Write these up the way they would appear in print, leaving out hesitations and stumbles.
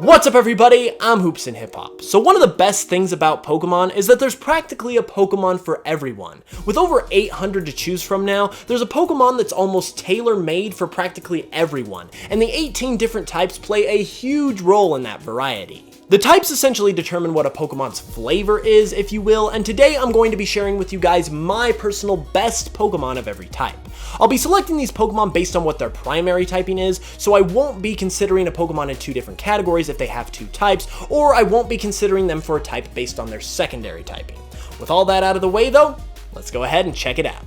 What's up everybody, I'm HoopsandHipHop. So one of the best things about Pokemon is that there's practically a Pokemon for everyone. With over 800 to choose from now, there's a Pokemon that's almost tailor-made for practically everyone, and the 18 different types play a huge role in that variety. The types essentially determine what a Pokemon's flavor is, if you will, and today I'm going to be sharing with you guys my personal best Pokemon of every type. I'll be selecting these Pokemon based on what their primary typing is, so I won't be considering a Pokemon in two different categories if they have two types, or I won't be considering them for a type based on their secondary typing. With all that out of the way though, let's go ahead and check it out.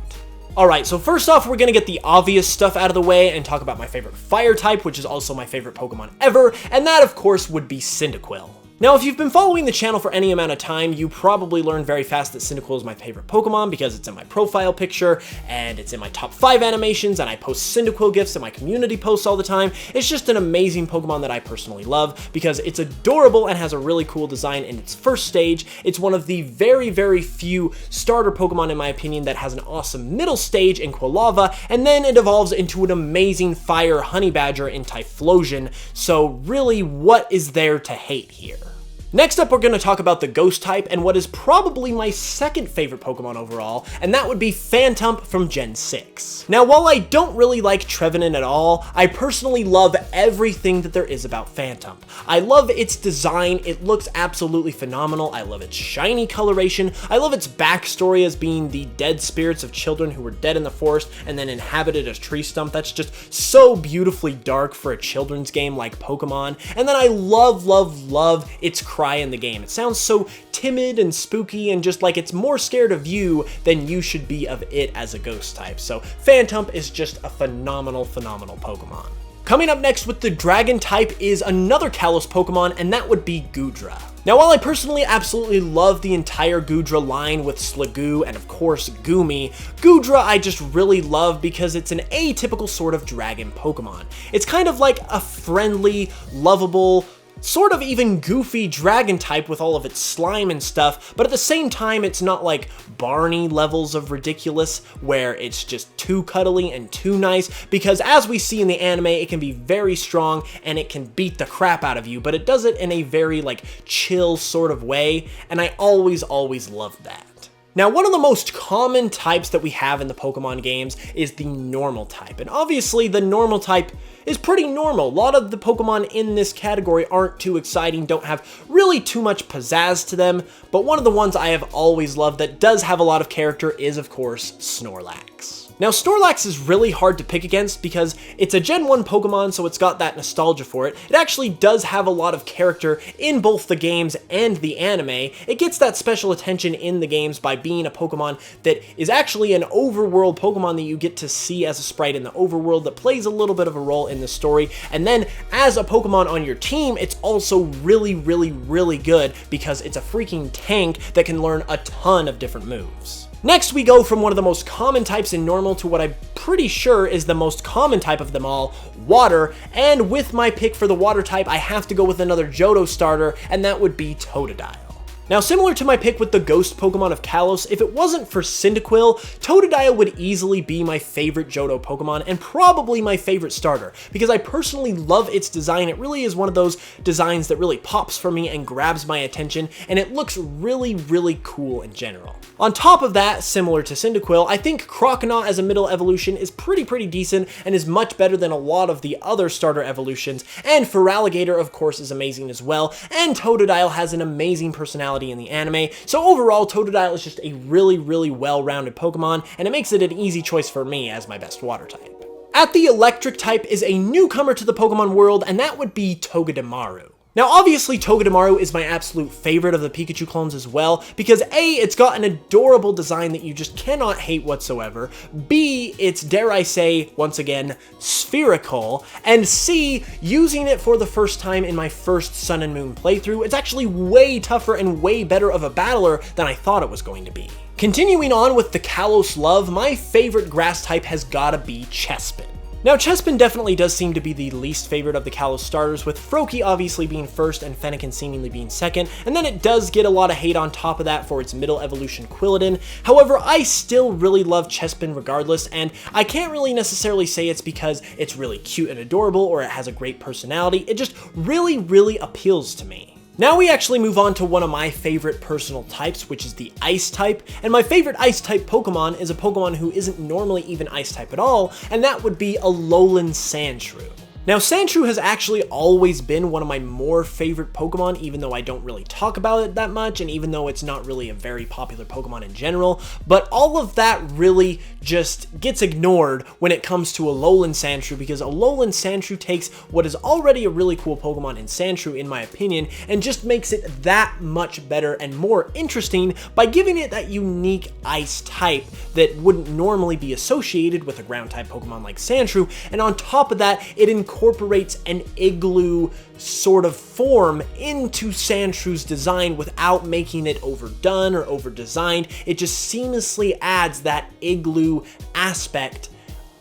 Alright, so first off, we're gonna get the obvious stuff out of the way and talk about my favorite fire type, which is also my favorite Pokemon ever, and that of course would be Cyndaquil. Now, if you've been following the channel for any amount of time, you probably learned very fast that Cyndaquil is my favorite Pokemon because it's in my profile picture, and it's in my top 5 animations, and I post Cyndaquil gifs in my community posts all the time. It's just an amazing Pokemon that I personally love because it's adorable and has a really cool design in its first stage. It's one of the very, very few starter Pokemon, in my opinion, that has an awesome middle stage in Quilava, and then it evolves into an amazing fire Honey Badger in Typhlosion, so really, what is there to hate here? Next up, we're going to talk about the Ghost type and what is probably my second favorite Pokemon overall, and that would be Phantump from Gen 6. Now, while I don't really like Trevenant at all, I personally love everything that there is about Phantump. I love its design, it looks absolutely phenomenal, I love its shiny coloration, I love its backstory as being the dead spirits of children who were dead in the forest and then inhabited a tree stump. That's just so beautifully dark for a children's game like Pokemon. And then I love its cry in the game. It sounds so timid and spooky and just like it's more scared of you than you should be of it as a ghost type. So Phantump is just a phenomenal Pokemon. Coming up next with the Dragon type is another Kalos Pokemon, and that would be Goodra. Now, while I personally absolutely love the entire Goodra line with Sliggoo and of course Goomy, Goodra I just really love because it's an atypical sort of dragon Pokemon. It's kind of like a friendly, lovable, sort of even goofy dragon type with all of its slime and stuff, but at the same time it's not like Barney levels of ridiculous where it's just too cuddly and too nice, because as we see in the anime, it can be very strong and it can beat the crap out of you, but it does it in a very like chill sort of way, and I always loved that. Now, one of the most common types that we have in the Pokemon games is the normal type, and obviously the normal type is pretty normal. A lot of the Pokemon in this category aren't too exciting, don't have really too much pizzazz to them, but one of the ones I have always loved that does have a lot of character is, of course, Snorlax. Now, Snorlax is really hard to pick against because it's a Gen 1 Pokemon, so it's got that nostalgia for it. It actually does have a lot of character in both the games and the anime. It gets that special attention in the games by being a Pokemon that is actually an overworld Pokemon that you get to see as a sprite in the overworld that plays a little bit of a role in the story. And then as a Pokemon on your team, it's also really good because it's a freaking tank that can learn a ton of different moves. Next, we go from one of the most common types in normal to what I'm pretty sure is the most common type of them all, water, and with my pick for the water type, I have to go with another Johto starter, and that would be Totodile. Now, similar to my pick with the ghost Pokemon of Kalos, if it wasn't for Cyndaquil, Totodile would easily be my favorite Johto Pokemon and probably my favorite starter, because I personally love its design. It really is one of those designs that really pops for me and grabs my attention, and it looks really cool in general. On top of that, similar to Cyndaquil, I think Croconaw as a middle evolution is pretty decent and is much better than a lot of the other starter evolutions, and Feraligatr, of course, is amazing as well, and Totodile has an amazing personality in the anime, so overall Totodile is just a really well-rounded Pokemon, and it makes it an easy choice for me as my best water type. At the electric type is a newcomer to the Pokemon world, and that would be Togedemaru. Now, obviously, Togedemaru is my absolute favorite of the Pikachu clones as well, because A, it's got an adorable design that you just cannot hate whatsoever, B, it's, dare I say, once again, spherical, and C, using it for the first time in my first Sun and Moon playthrough, it's actually way tougher and way better of a battler than I thought it was going to be. Continuing on with the Kalos love, my favorite grass type has gotta be Chespin. Now, Chespin definitely does seem to be the least favorite of the Kalos starters, with Froakie obviously being first and Fennekin seemingly being second, and then it does get a lot of hate on top of that for its middle evolution Quilladin. However, I still really love Chespin regardless, and I can't really necessarily say it's because it's really cute and adorable or it has a great personality. It just really appeals to me. Now we actually move on to one of my favorite personal types, which is the Ice type, and my favorite Ice type Pokemon is a Pokemon who isn't normally even Ice type at all, and that would be Alolan Sandshrew. Now, Sandshrew has actually always been one of my more favorite Pokemon, even though I don't really talk about it that much, and even though it's not really a very popular Pokemon in general, but all of that really just gets ignored when it comes to Alolan Sandshrew, because Alolan Sandshrew takes what is already a really cool Pokemon in Sandshrew, in my opinion, and just makes it that much better and more interesting by giving it that unique Ice type that wouldn't normally be associated with a Ground-type Pokemon like Sandshrew, and on top of that, it incorporates an igloo sort of form into Sandshrew's design without making it overdone or over-designed. It just seamlessly adds that igloo aspect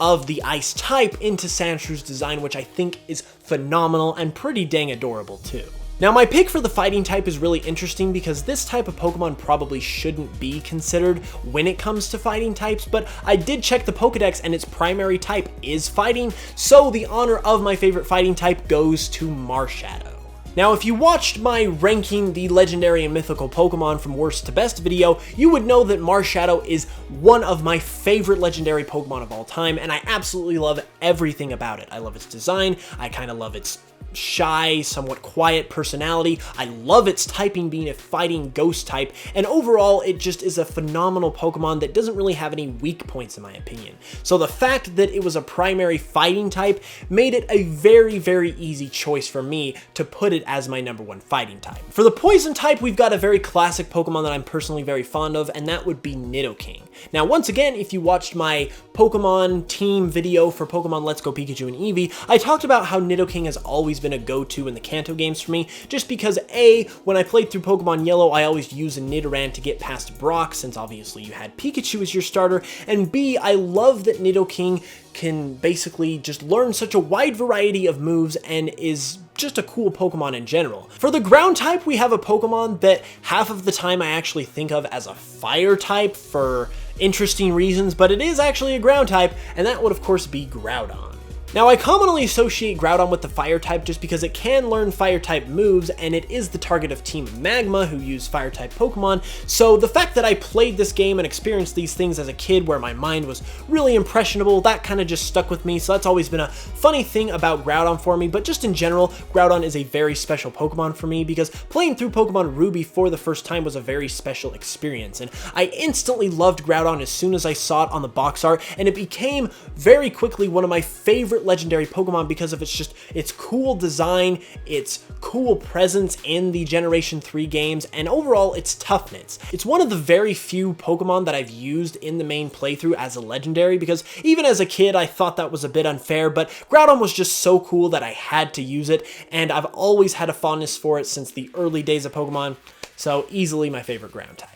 of the Ice type into Sandshrew's design, which I think is phenomenal and pretty dang adorable too. Now, my pick for the Fighting type is really interesting because this type of Pokemon probably shouldn't be considered when it comes to Fighting types, but I did check the Pokedex and its primary type is Fighting, so the honor of my favorite Fighting type goes to Marshadow. Now, if you watched my ranking the legendary and mythical Pokemon from worst to best video, you would know that Marshadow is one of my favorite legendary Pokemon of all time, and I absolutely love everything about it. I love its design, I kind of love its shy, somewhat quiet personality. I love its typing being a fighting ghost type, and overall it just is a phenomenal Pokemon that doesn't really have any weak points in my opinion. So the fact that it was a primary fighting type made it a very easy choice for me to put it as my #1 fighting type. For the poison type, we've got a very classic Pokemon that I'm personally very fond of, and that would be Nidoking. Now, once again, if you watched my Pokemon team video for Pokemon Let's Go Pikachu and Eevee, I talked about how Nidoking has always been a go-to in the Kanto games for me, just because A, when I played through Pokemon Yellow, I always used a Nidoran to get past Brock, since obviously you had Pikachu as your starter, and B, I love that Nidoking can basically just learn such a wide variety of moves and is just a cool Pokemon in general. For the ground type, we have a Pokemon that half of the time I actually think of as a fire type for interesting reasons, but it is actually a ground type, and that would of course be Groudon. Now, I commonly associate Groudon with the fire type just because it can learn fire type moves, and it is the target of Team Magma, who use fire type Pokemon, so the fact that I played this game and experienced these things as a kid where my mind was really impressionable, that kind of just stuck with me, so that's always been a funny thing about Groudon for me. But just in general, Groudon is a very special Pokemon for me because playing through Pokemon Ruby for the first time was a very special experience, and I instantly loved Groudon as soon as I saw it on the box art, and it became very quickly one of my favorite legendary Pokemon because of its cool design, its cool presence in the Generation 3 games, and overall its toughness. It's one of the very few Pokemon that I've used in the main playthrough as a legendary, because even as a kid I thought that was a bit unfair, but Groudon was just so cool that I had to use it, and I've always had a fondness for it since the early days of Pokemon, so easily my favorite ground type.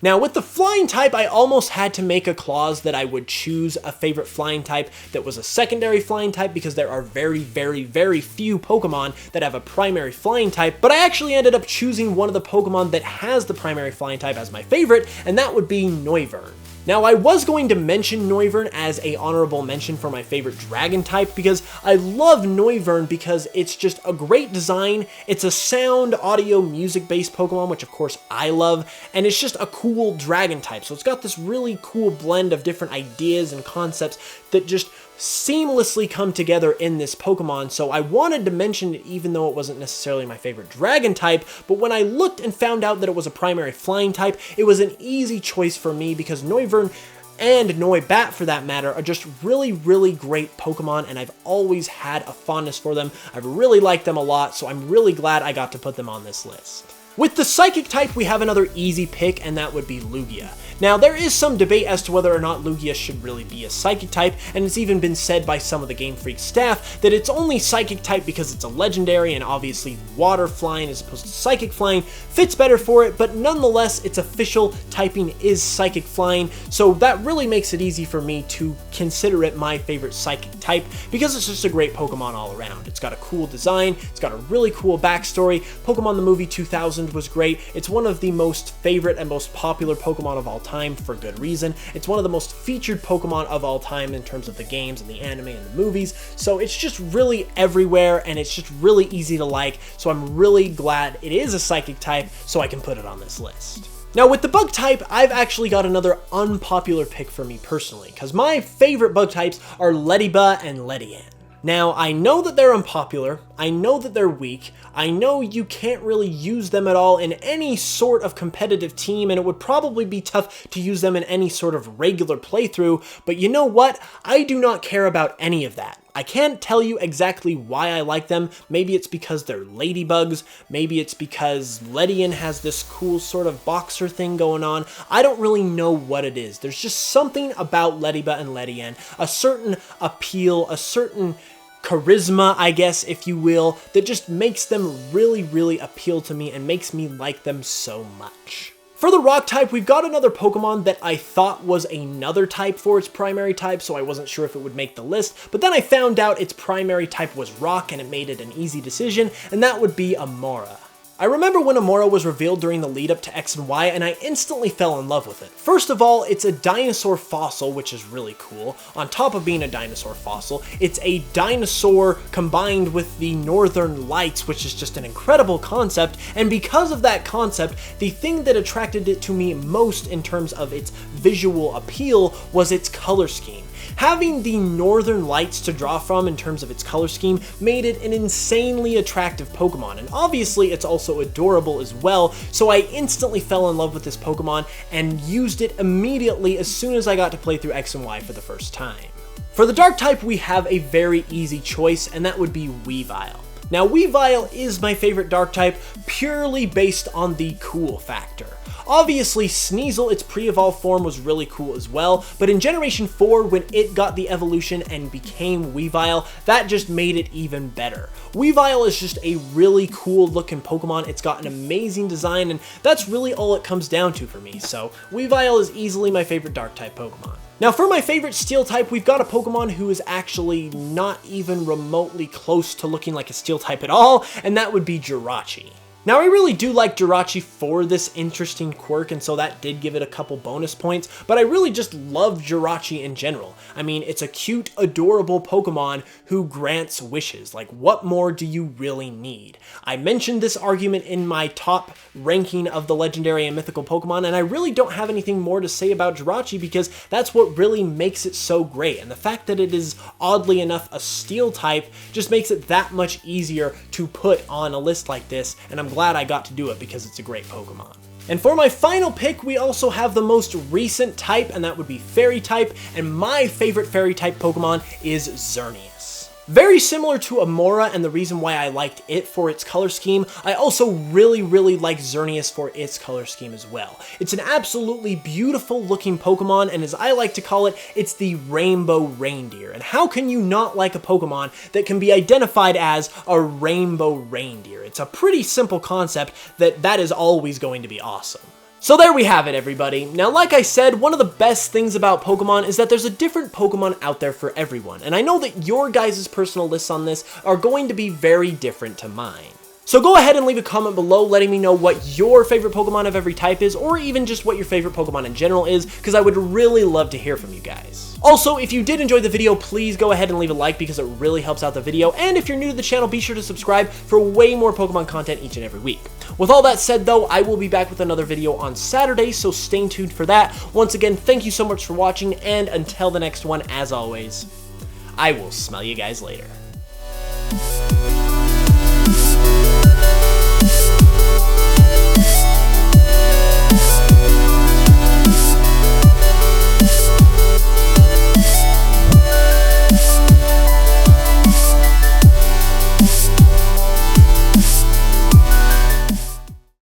Now, with the flying type, I almost had to make a clause that I would choose a favorite flying type that was a secondary flying type, because there are very few Pokemon that have a primary flying type, but I actually ended up choosing one of the Pokemon that has the primary flying type as my favorite, and that would be Noivern. Now, I was going to mention Noivern as a honorable mention for my favorite dragon type because I love Noivern because it's just a great design, it's a sound, audio, music-based Pokemon, which of course I love, and it's just a cool dragon type. So it's got this really cool blend of different ideas and concepts that just seamlessly come together in this Pokemon, so I wanted to mention it even though it wasn't necessarily my favorite dragon type, but when I looked and found out that it was a primary flying type, it was an easy choice for me because Noivern and Noibat for that matter are just really great Pokemon, and I've always had a fondness for them. I've really liked them a lot, so I'm really glad I got to put them on this list. With the Psychic type, we have another easy pick, and that would be Lugia. Now, there is some debate as to whether or not Lugia should really be a Psychic type, and it's even been said by some of the Game Freak staff that it's only Psychic type because it's a legendary, and obviously water flying as opposed to Psychic flying fits better for it, but nonetheless, its official typing is Psychic flying, so that really makes it easy for me to consider it my favorite Psychic type, because it's just a great Pokemon all around. It's got a cool design, it's got a really cool backstory. Pokemon the Movie 2000 was great. It's one of the most favorite and most popular Pokemon of all time for good reason. It's one of the most featured Pokemon of all time in terms of the games and the anime and the movies, so it's just really everywhere and it's just really easy to like, so I'm really glad it is a Psychic type so I can put it on this list. Now with the bug type, I've actually got another unpopular pick for me personally, because my favorite bug types are Ledyba and Ledian. Now, I know that they're unpopular, I know that they're weak, I know you can't really use them at all in any sort of competitive team, and it would probably be tough to use them in any sort of regular playthrough, but you know what? I do not care about any of that. I can't tell you exactly why I like them. Maybe it's because they're ladybugs, maybe it's because Ledian has this cool sort of boxer thing going on. I don't really know what it is. There's just something about Ledyba and Ledian, a certain appeal, a certain charisma, I guess, if you will, that just makes them really, really appeal to me and makes me like them so much. For the rock type, we've got another Pokemon that I thought was another type for its primary type, so I wasn't sure if it would make the list, but then I found out its primary type was rock and it made it an easy decision, and that would be Amora. I remember when Amora was revealed during the lead up to X and Y, and I instantly fell in love with it. First of all, it's a dinosaur fossil, which is really cool. On top of being a dinosaur fossil, it's a dinosaur combined with the Northern Lights, which is just an incredible concept, and because of that concept, the thing that attracted it to me most in terms of its visual appeal was its color scheme. Having the Northern Lights to draw from in terms of its color scheme made it an insanely attractive Pokemon, and obviously it's also adorable as well, so I instantly fell in love with this Pokemon and used it immediately as soon as I got to play through X and Y for the first time. For the Dark type, we have a very easy choice, and that would be Weavile. Now, Weavile is my favorite Dark type purely based on the cool factor. Obviously, Sneasel, its pre-evolved form, was really cool as well, but in Generation 4, when it got the evolution and became Weavile, that just made it even better. Weavile is just a really cool looking Pokemon, it's got an amazing design, and that's really all it comes down to for me, so Weavile is easily my favorite Dark-type Pokemon. Now for my favorite Steel type, we've got a Pokemon who is actually not even remotely close to looking like a Steel type at all, and that would be Jirachi. Now, I really do like Jirachi for this interesting quirk, and so that did give it a couple bonus points, but I really just love Jirachi in general. I mean, it's a cute, adorable Pokemon who grants wishes. Like, what more do you really need? I mentioned this argument in my top ranking of the legendary and mythical Pokemon, and I really don't have anything more to say about Jirachi because that's what really makes it so great, and the fact that it is, oddly enough, a Steel type just makes it that much easier to put on a list like this, and I'm glad I got to do it because it's a great Pokemon. And for my final pick, we also have the most recent type, and that would be Fairy type, and my favorite Fairy type Pokemon is Xerneas. Very similar to Amora, and the reason why I liked it for its color scheme, I also really like Xerneas for its color scheme as well. It's an absolutely beautiful looking Pokemon, and as I like to call it, it's the Rainbow Reindeer. And how can you not like a Pokemon that can be identified as a Rainbow Reindeer? It's a pretty simple concept that is always going to be awesome. So there we have it, everybody. Now, like I said, one of the best things about Pokemon is that there's a different Pokemon out there for everyone, and I know that your guys' personal lists on this are going to be very different to mine. So go ahead and leave a comment below letting me know what your favorite Pokemon of every type is, or even just what your favorite Pokemon in general is, because I would really love to hear from you guys. Also, if you did enjoy the video, please go ahead and leave a like because it really helps out the video, and if you're new to the channel, be sure to subscribe for way more Pokemon content each and every week. With all that said though, I will be back with another video on Saturday, so stay tuned for that. Once again, thank you so much for watching, and until the next one, as always, I will smell you guys later.